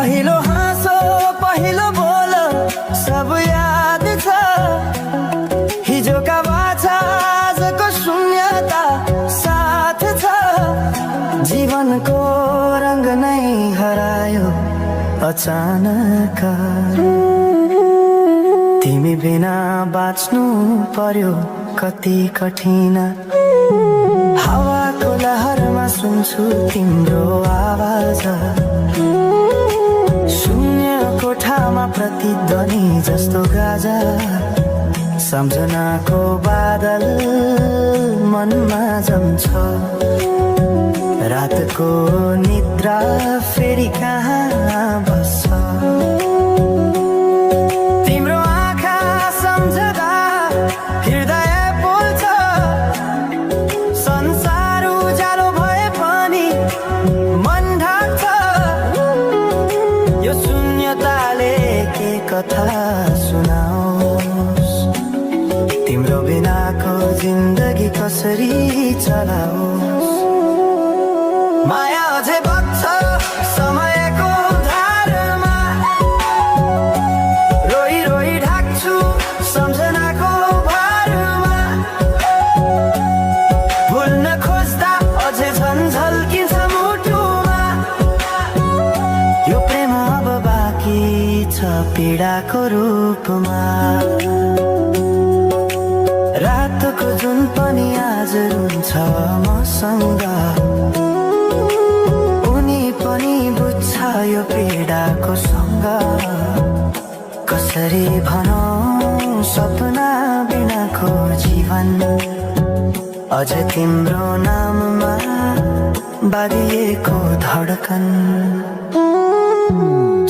पहिलो हाँसो पहिलो बोल सब याद छ। हिजोका बाछा आजको शून्यता साथ छ। जीवनको रंग नै हरायो अचानक। तिमी बिना बाँच्नु पर्यो कति कठिन। हावाको लहरमा सुन्छु तिम्रो आवाज। शून्य कोठामा प्रतिध्वनि जस्तो गाजा। सम्झनाको बादल मनमा जम्छ। रातको निद्रा फेरि कहाँ बस्छ। तिम्रो आँखा सम्झदा हृदय बोल्छ। संसार उज्यालो भए पनि मन ढाक्छ। यो शून्यताले के कथा सुनाओस्। तिम्रो बिनाको जिन्दगी कसरी चलाओस्। माया अझै बग्छ समयको धारमा। रोई रोई ढाक्छु सम्झनाको भारमा। भुल्न खोज्दा अझै झन्झल्किन्छ मुटुमा। यो प्रेम अब बाँकी छ पीडाको रूपमा। रातको जुन पनि आज रुन्छ मसँग। उनी पनि बुझ्छ यो पीडाको सँग। कसरी भनौं सपना बिनाको जीवन। अझ तिम्रो नाममा बाँधिएको धडकन।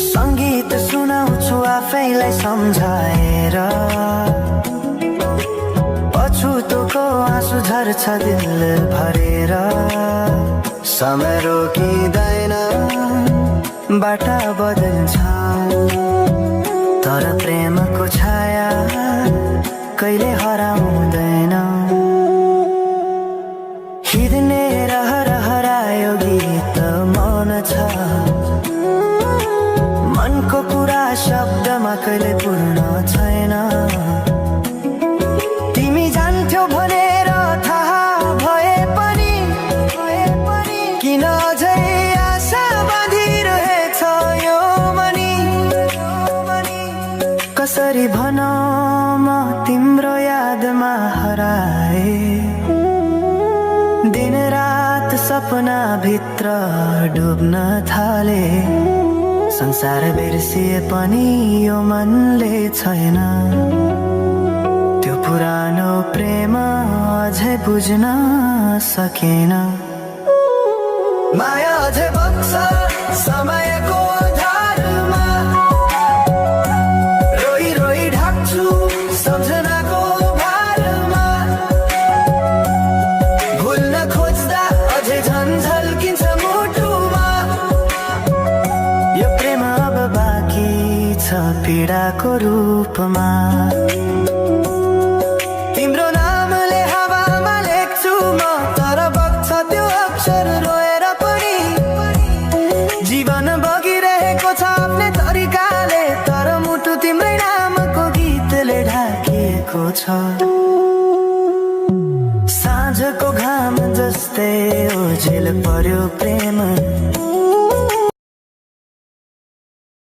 संगीत सुनाउँछु आफैलाई सम्झाएर। पछुतोको आँसु झर्छ दिल भरेर। समय रोकिँदैन बाटा बदल्छ। तर प्रेमको छाया कहिले हराउँदैन। हिँड्ने रहर हरायो गीत मौन छ। मनको कुरा शब्दमा कहिले पूर्ण छैन। तिमी जान्थ्यौ भनेर थाहा भए पनि किन अझै आशा बाँधिरहेछ यो मनी। कसरी भनौं म तिम्रो यादमा हराए। दिन रात सपना भित्र डुब्न थाले। संसार बिर्सिए पनि यो मनले छैन। त्यो पुरानो प्रेम अझै बुझ्न सकेन। माया अझै बग्छ समयको धारमा। रोई रोई ढाक्छु सम्झनाको भारमा। भुल्न खोज्दा अझै झन्झल्किन्छ मुटुमा। यो प्रेम अब बाँकी छ पीडाको रूपमा। तिम्रो नामले हावामा लेख्छु म तर बग्छ त्यो अक्षर रोएर पनि। जीवन बगिरहेको छ आफ्नै तरिकाले तर मुटु तिम्रै नामको गीतले ढाकिएको छ। साँझको घाम जस्तै ओझेल पर्यो प्रेम।